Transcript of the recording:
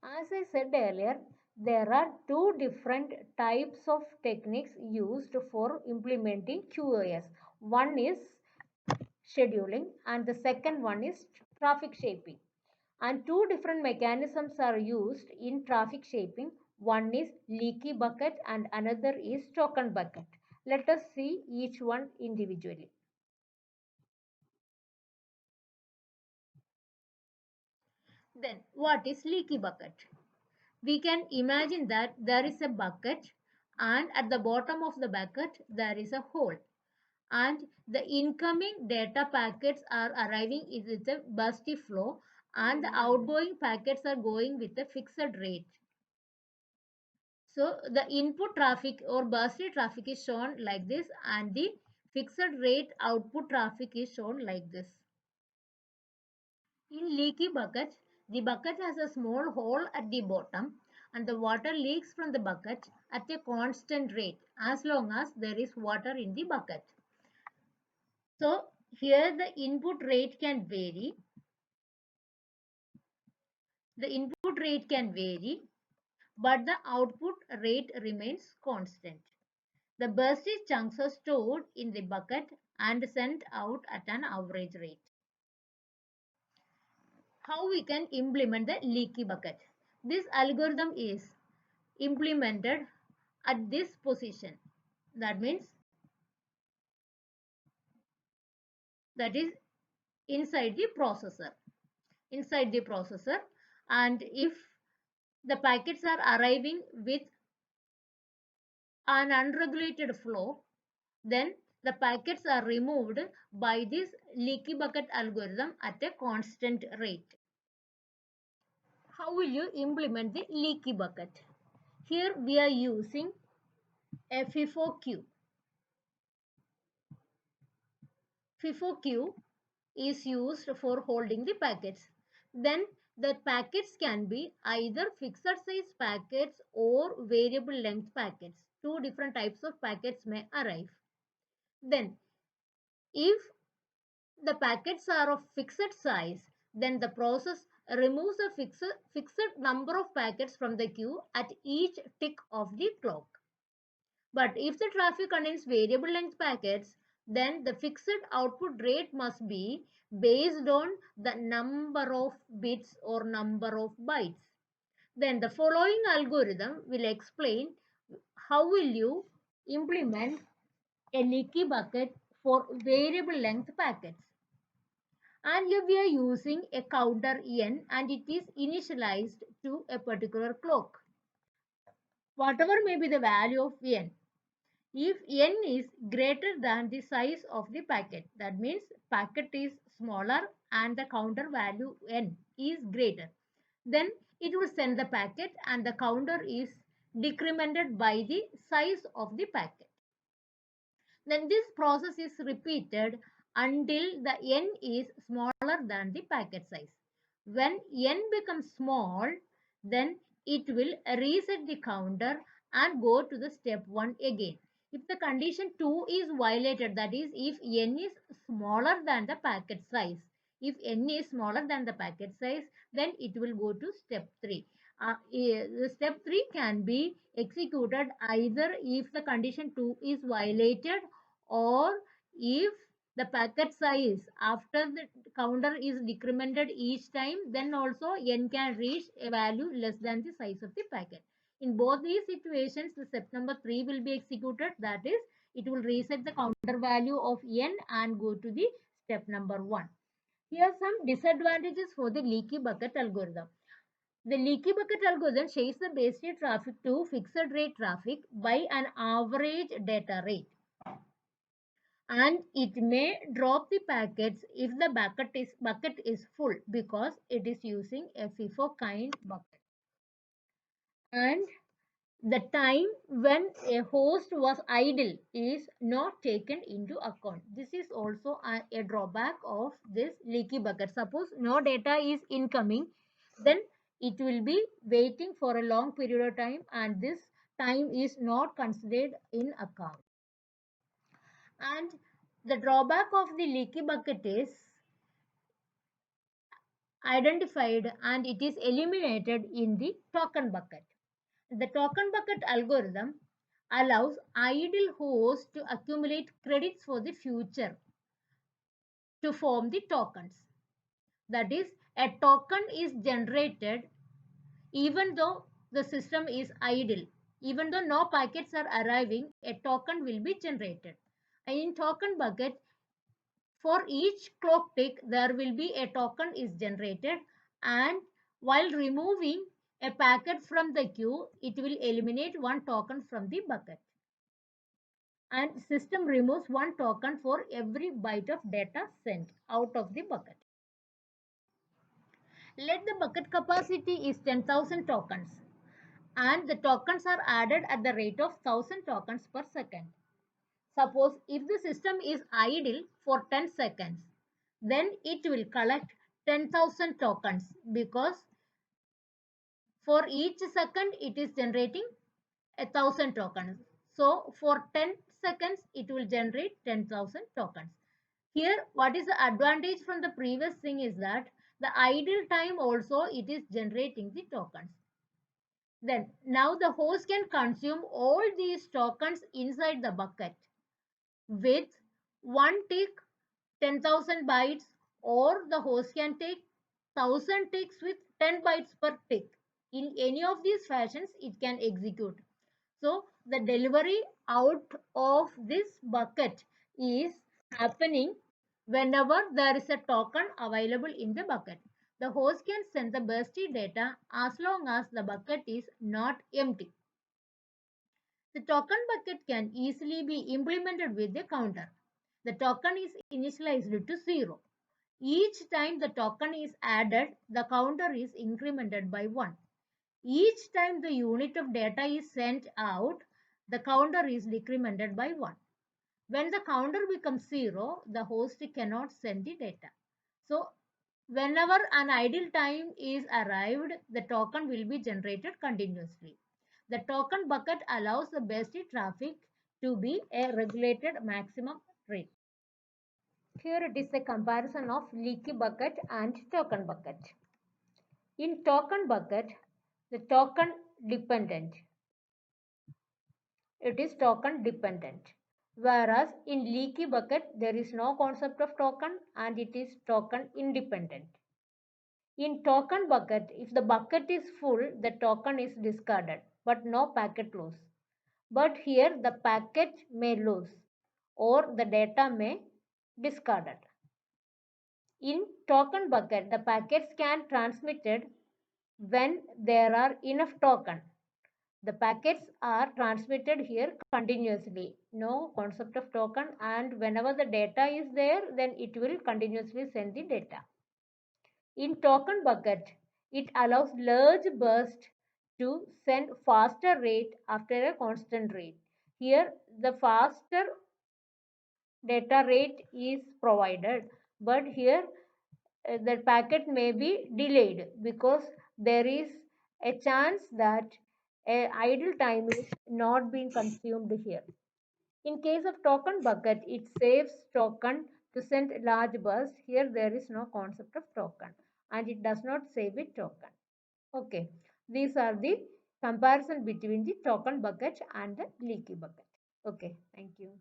As I said earlier, there are two different types of techniques used for implementing QoS. One is scheduling and the second one is traffic shaping. And two different mechanisms are used in traffic shaping. One is leaky bucket and another is token bucket. Let us see each one individually. Then, what is leaky bucket? We can imagine that there is a bucket and at the bottom of the bucket there is a hole, and the incoming data packets are arriving with a bursty flow and the outgoing packets are going with a fixed rate. So the input traffic or bursty traffic is shown like this and the fixed rate output traffic is shown like this. In leaky bucket, the bucket has a small hole at the bottom and the water leaks from the bucket at a constant rate as long as there is water in the bucket. So here the input rate can vary. The input rate can vary, but the output rate remains constant. The bursty chunks are stored in the bucket and sent out at an average rate. How we can implement the leaky bucket? This algorithm is implemented at this position. That means that is inside the processor. Inside the processor, and if the packets are arriving with an unregulated flow, then the packets are removed by this leaky bucket algorithm at a constant rate. How will you implement the leaky bucket? Here we are using a FIFO queue. FIFO queue is used for holding the packets. Then the packets can be either fixed size packets or variable length packets. Two different types of packets may arrive. Then if the packets are of fixed size, then the process removes a fixed number of packets from the queue at each tick of the clock. But if the traffic contains variable length packets, then the fixed output rate must be based on the number of bits or number of bytes. Then the following algorithm will explain how will you implement a leaky bucket for variable length packets. And here we are using a counter n and it is initialized to a particular clock. Whatever may be the value of n, if n is greater than the size of the packet, that means packet is smaller and the counter value n is greater, then it will send the packet and the counter is decremented by the size of the packet. Then this process is repeated until the n is smaller than the packet size. When n becomes small, then it will reset the counter and go to the step 1 again. If the condition 2 is violated, that is if n is smaller than the packet size, if n is smaller than the packet size, then it will go to step 3. The step 3 can be executed either if the condition 2 is violated or if the packet size after the counter is decremented each time, then also n can reach a value less than the size of the packet. In both these situations, the step number 3 will be executed. That is, it will reset the counter value of n and go to the step number 1. Here are some disadvantages for the leaky bucket algorithm. The leaky bucket algorithm changes the base state traffic to fixed rate traffic by an average data rate, and it may drop the packets if the bucket is full because it is using a FIFO kind bucket. And the time when a host was idle is not taken into account. This is also a drawback of this leaky bucket. Suppose no data is incoming, then it will be waiting for a long period of time and this time is not considered in account. And the drawback of the leaky bucket is identified and it is eliminated in the token bucket. The token bucket algorithm allows idle hosts to accumulate credits for the future to form the tokens. That is, a token is generated even though the system is idle. Even though no packets are arriving, a token will be generated. In token bucket, for each clock tick, there will be a token is generated, and while removing a packet from the queue, it will eliminate one token from the bucket. And system removes one token for every byte of data sent out of the bucket. Let the bucket capacity is 10,000 tokens and the tokens are added at the rate of 1000 tokens per second. Suppose if the system is idle for 10 seconds, then it will collect 10,000 tokens because for each second it is generating 1,000 tokens. So for 10 seconds it will generate 10,000 tokens. Here what is the advantage from the previous thing is that the idle time also it is generating the tokens. Then now the host can consume all these tokens inside the bucket with one tick 10,000 bytes, or the host can take 1000 ticks with 10 bytes per tick. In any of these fashions it can execute. So the delivery out of this bucket is happening whenever there is a token available in the bucket. The host can send the bursty data as long as the bucket is not empty. The token bucket can easily be implemented with a counter. The token is initialized to 0. Each time the token is added, the counter is incremented by 1. Each time the unit of data is sent out, the counter is decremented by 1. When the counter becomes 0, the host cannot send the data. So, whenever an idle time is arrived, the token will be generated continuously. The token bucket allows the best traffic to be a regulated maximum rate. Here it is a comparison of leaky bucket and token bucket. In token bucket, the token dependent. It is token dependent. Whereas in leaky bucket, there is no concept of token and it is token independent. In token bucket, if the bucket is full, the token is discarded, but no packet loss. But here the packet may lose or the data may discarded. In token bucket, the packets can transmitted when there are enough token. The packets are transmitted here continuously. No concept of token, and whenever the data is there, then it will continuously send the data. In token bucket, it allows large burst to send faster rate after a constant rate. Here the faster data rate is provided, but here the packet may be delayed because there is a chance that a idle time is not being consumed here. In case of token bucket, it saves token to send large burst. Here there is no concept of token and it does not save a token. Okay, these are the comparison between the token bucket and the leaky bucket. Okay, thank you.